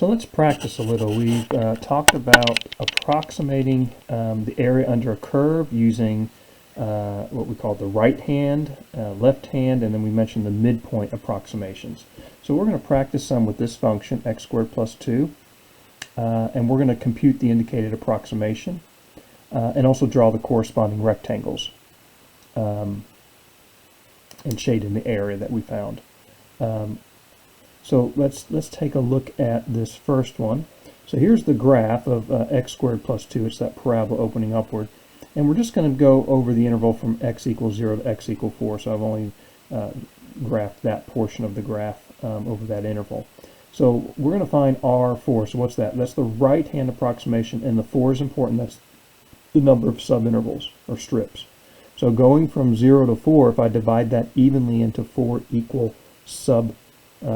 So let's practice a little. We've talked about approximating the area under a curve using what we call the right hand, left hand, and then we mentioned the midpoint approximations. So we're going to practice some with this function, x squared plus 2, and we're going to compute the indicated approximation and also draw the corresponding rectangles and shade in the area that we found. So let's take a look at this first one. So here's the graph of x squared plus 2. It's that parabola opening upward. And we're just going to go over the interval from x equals 0 to x equals 4. So I've only graphed that portion of the graph over that interval. So we're going to find R4. So what's that? That's the right-hand approximation, and the 4 is important. That's the number of subintervals or strips. So going from 0 to 4, if I divide that evenly into 4 equal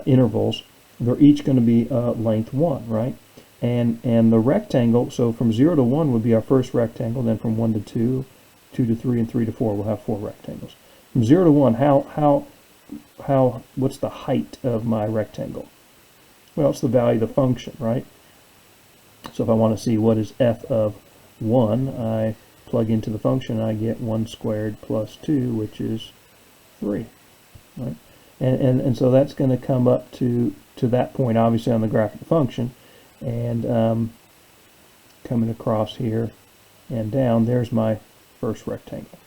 intervals, they're each going to be length 1, right? And the rectangle, so from 0 to 1 would be our first rectangle, then from 1 to 2, 2 to 3, and 3 to 4, we'll have 4 rectangles. From 0 to 1, what's the height of my rectangle? Well, it's the value of the function, right? So if I want to see what is f of 1, I plug into the function and I get 1 squared plus 2, which is 3, right? And so that's going to come up to that point, obviously, on the graph of the function. And coming across here and down, there's my first rectangle.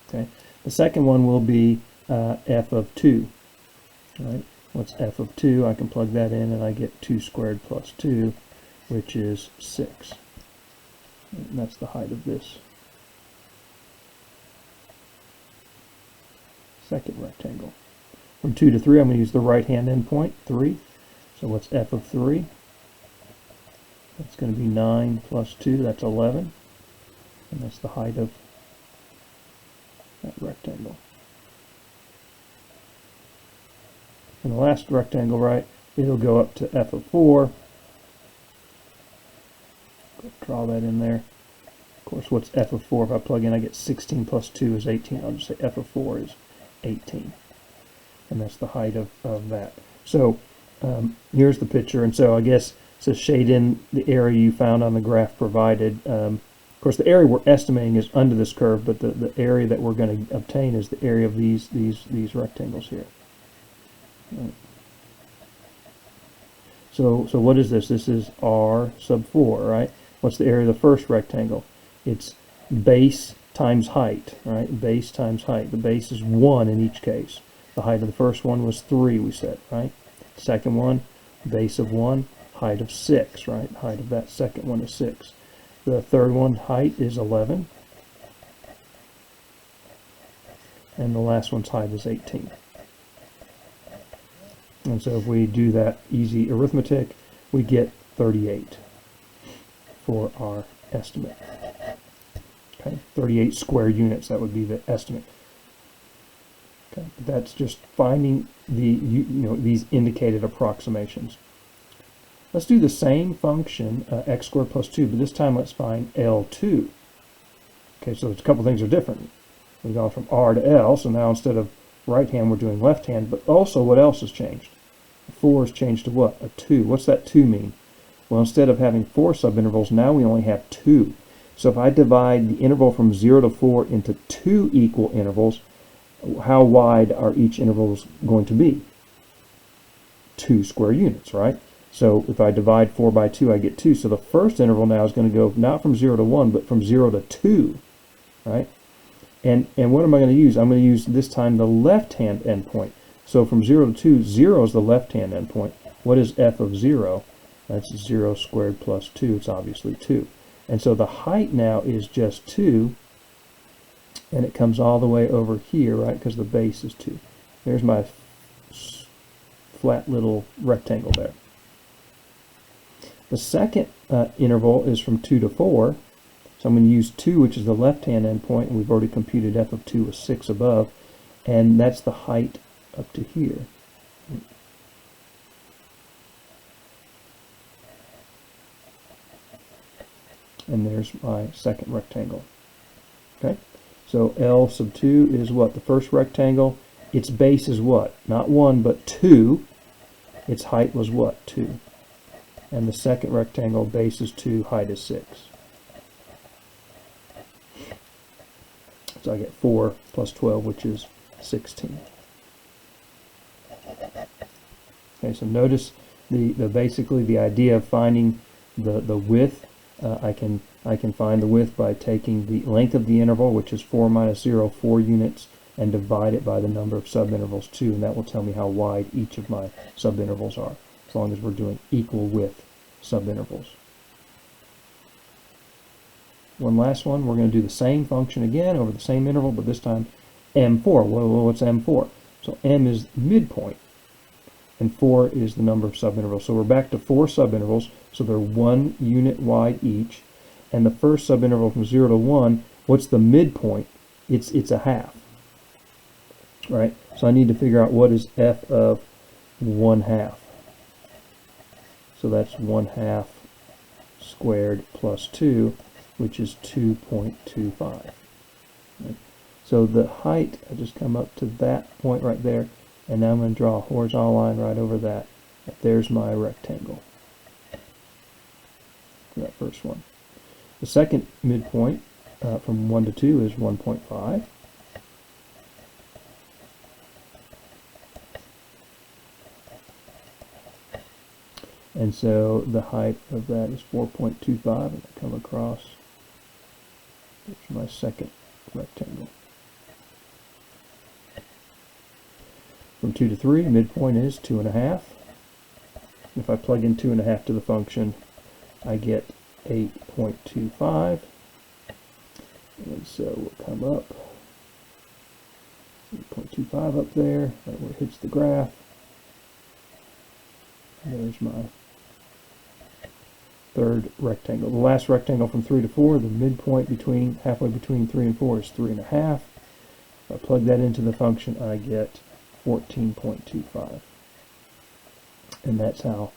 Okay. The second one will be f of 2. Right? What's f of 2? I can plug that in and I get 2 squared plus 2, which is 6. And that's the height of this second rectangle. From 2 to 3, I'm going to use the right-hand endpoint, 3. So what's f of 3? That's going to be 9 plus 2, that's 11. And that's the height of that rectangle. And the last rectangle, right, it'll go up to f of 4. Draw that in there. Of course, what's f of 4? If I plug in, I get 16 plus 2 is 18. I'll just say f of 4 is 18. And that's the height of that. So here's the picture. And so I guess it says shade in the area you found on the graph provided. Of course, the area we're estimating is under this curve, but the area that we're going to obtain is the area of these rectangles here. Right. So what is this? This is R sub 4, right? What's the area of the first rectangle? It's base times height, right? Base times height. The base is 1 in each case. The height of the first one was 3, we said, right? Second one, base of 1, height of 6, right? Height of that second one is 6. The third one, height is 11. And the last one's height is 18. And so if we do that easy arithmetic, we get 38 for our estimate. Okay, 38 square units, that would be the estimate. Okay, that's just finding these indicated approximations. Let's do the same function, x squared plus 2, but this time let's find L2. Okay, so there's a couple things are different. We've gone from R to L, so now instead of right hand, we're doing left hand, but also what else has changed? 4 has changed to what? A 2. What's that 2 mean? Well, instead of having 4 subintervals, now we only have 2. So if I divide the interval from 0 to 4 into 2 equal intervals, how wide are each intervals going to be? 2 square units, right? So if I divide 4 by 2, I get 2. So the first interval now is going to go not from 0 to 1, but from 0 to 2, right? And what am I going to use? I'm going to use this time the left-hand endpoint. So from 0 to 2, 0 is the left-hand endpoint. What is f of 0? That's 0 squared plus 2. It's obviously 2. And so the height now is just 2, and it comes all the way over here, right, because the base is 2. There's my flat little rectangle there. The second interval is from 2 to 4. So I'm going to use 2, which is the left-hand endpoint, and we've already computed f of 2 is 6 above, and that's the height up to here. And there's my second rectangle. Okay, so L sub 2 is what? The first rectangle. Its base is what? Not 1, but 2. Its height was what? 2. and the second rectangle, base is 2, height is 6. So I get 4 plus 12, which is 16. Okay, so notice basically the idea of finding the width. I can find the width by taking the length of the interval, which is 4 minus 0, 4 units, and divide it by the number of subintervals 2, and that will tell me how wide each of my subintervals are, as long as we're doing equal width subintervals. One last one, we're going to do the same function again over the same interval, but this time M4. Well, what's M4? So M is midpoint, and 4 is the number of subintervals. So we're back to 4 subintervals, so they're 1 unit wide each, and the first subinterval from 0 to 1, what's the midpoint? It's a half, right? So I need to figure out what is f of 1/2. So that's 1/2 squared plus 2, which is 2.25. Right? So the height, I just come up to that point right there, and now I'm going to draw a horizontal line right over that. There's my rectangle for that first one. The second midpoint from 1 to 2 is 1.5. And so the height of that is 4.25, and I come across. There's my second rectangle. From 2 to 3, midpoint is 2.5. If I plug in 2.5 to the function, I get 8.25. And so we'll come up 8.25 up there, right where it hits the graph. And there's my third rectangle. The last rectangle from 3 to 4, the midpoint halfway between 3 and 4 is 3.5. If I plug that into the function, I get 14.25. And that's how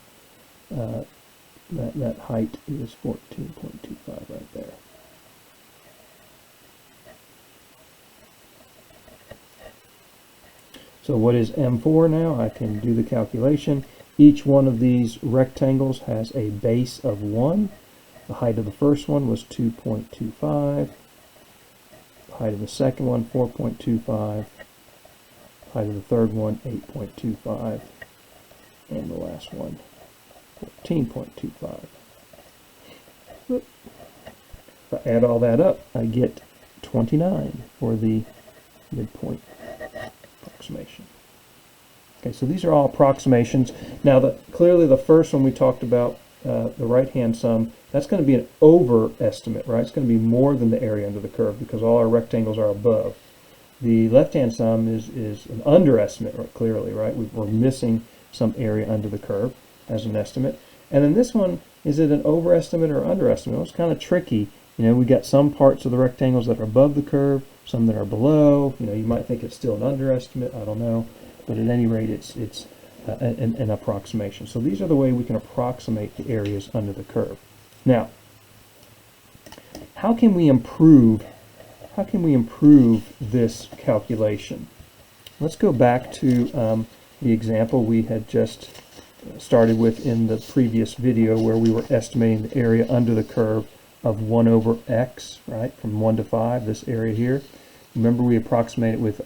that height is 14.25 right there. So what is M4 now? I can do the calculation. Each one of these rectangles has a base of 1. The height of the first one was 2.25. The height of the second one, 4.25. Height of the third one, 8.25. And the last one, 14.25. If I add all that up, I get 29 for the midpoint approximation. Okay, so these are all approximations. Now, clearly the first one we talked about, the right-hand sum, that's going to be an overestimate, right? It's going to be more than the area under the curve because all our rectangles are above. The left-hand sum is an underestimate, right, clearly, right? We're missing some area under the curve as an estimate. And then this one, is it an overestimate or underestimate? Well, it's kind of tricky. You know, we got some parts of the rectangles that are above the curve, some that are below. You know, you might think it's still an underestimate. I don't know. But at any rate, it's an approximation. So these are the way we can approximate the areas under the curve. Now, how can we improve this calculation? Let's go back to the example we had just started with in the previous video, where we were estimating the area under the curve of 1 over x, right, from 1 to 5, this area here. Remember, we approximated with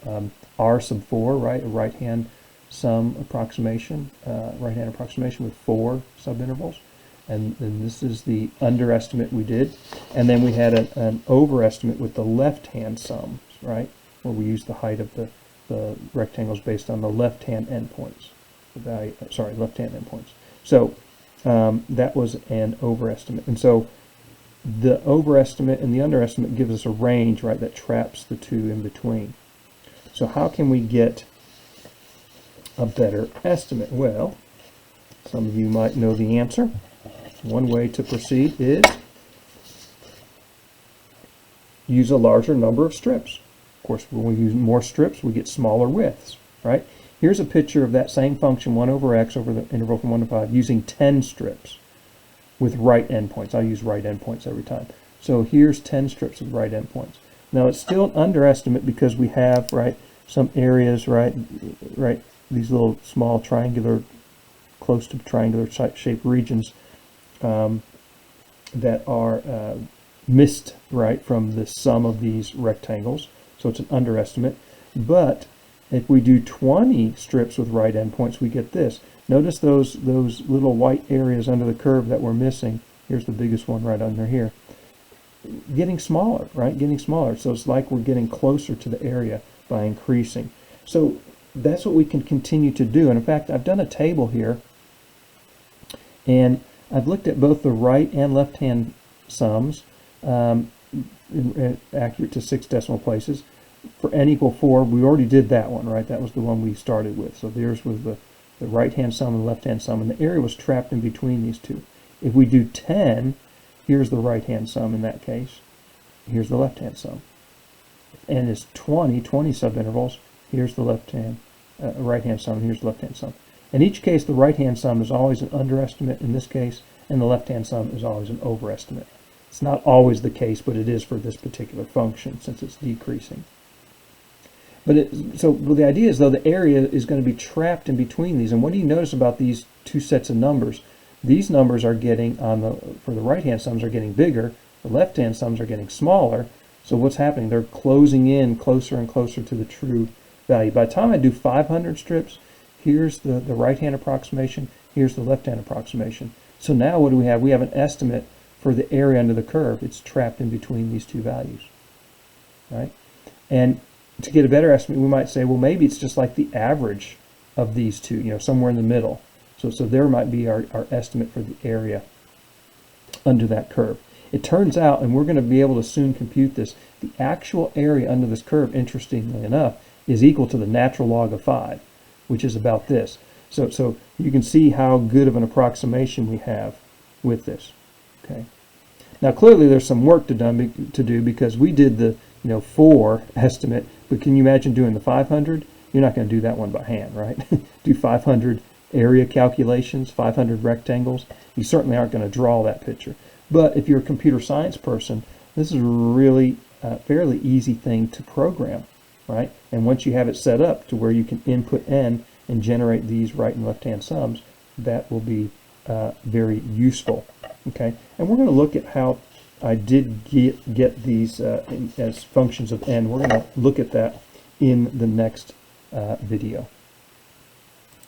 r sub 4, right, a right-hand sum approximation, right-hand approximation with 4 subintervals. And this is the underestimate we did. And then we had an overestimate with the left-hand sums, right, where we used the height of the rectangles based on the left-hand endpoints. Left-hand endpoints. So that was an overestimate. And so the overestimate and the underestimate gives us a range, right, that traps the two in between. So how can we get a better estimate? Well, some of you might know the answer. One way to proceed is use a larger number of strips. Of course, when we use more strips, we get smaller widths, right? Here's a picture of that same function, 1 over x over the interval from 1 to 5, using 10 strips with right endpoints. I use right endpoints every time. So here's 10 strips with right endpoints. Now, it's still an underestimate because we have, right, some areas, right, these little small triangular, close to triangular shaped regions that are missed, right, from the sum of these rectangles. So it's an underestimate. But if we do 20 strips with right endpoints, we get this. Notice those little white areas under the curve that we're missing. Here's the biggest one right under here. Getting smaller, right? Getting smaller. So it's like we're getting closer to the area by increasing. So that's what we can continue to do. And in fact, I've done a table here, and I've looked at both the right and left-hand sums, accurate to 6 decimal places. For n equal 4, we already did that one, right? That was the one we started with. So theirs was the right-hand sum and the left-hand sum, and the area was trapped in between these two. If we do 10, here's the right-hand sum in that case. Here's the left-hand sum. If n is 20 subintervals, here's the right-hand sum, and here's the left-hand sum. In each case, the right-hand sum is always an underestimate in this case, and the left-hand sum is always an overestimate. It's not always the case, but it is for this particular function since it's decreasing. But the idea is, though, the area is going to be trapped in between these. And what do you notice about these two sets of numbers? These numbers are getting, for the right-hand sums, are getting bigger. The left-hand sums are getting smaller. So what's happening? They're closing in closer and closer to the true value. By the time I do 500 strips, here's the right-hand approximation. Here's the left-hand approximation. So now what do we have? We have an estimate for the area under the curve. It's trapped in between these two values, right? And to get a better estimate, we might say, well, maybe it's just like the average of these two, somewhere in the middle. So there might be our estimate for the area under that curve. It turns out, and we're going to be able to soon compute this, the actual area under this curve, interestingly enough, is equal to the natural log of 5, which is about this. So you can see how good of an approximation we have with this. Okay. Now clearly there's some work to do because we did the 4 estimate, but can you imagine doing the 500? You're not going to do that one by hand, right? Do 500 area calculations, 500 rectangles. You certainly aren't going to draw that picture. But if you're a computer science person, this is really a fairly easy thing to program, right? And once you have it set up to where you can input n and generate these right and left-hand sums, that will be very useful. Okay, and we're going to look at how I did get these as functions of n. We're going to look at that in the next video.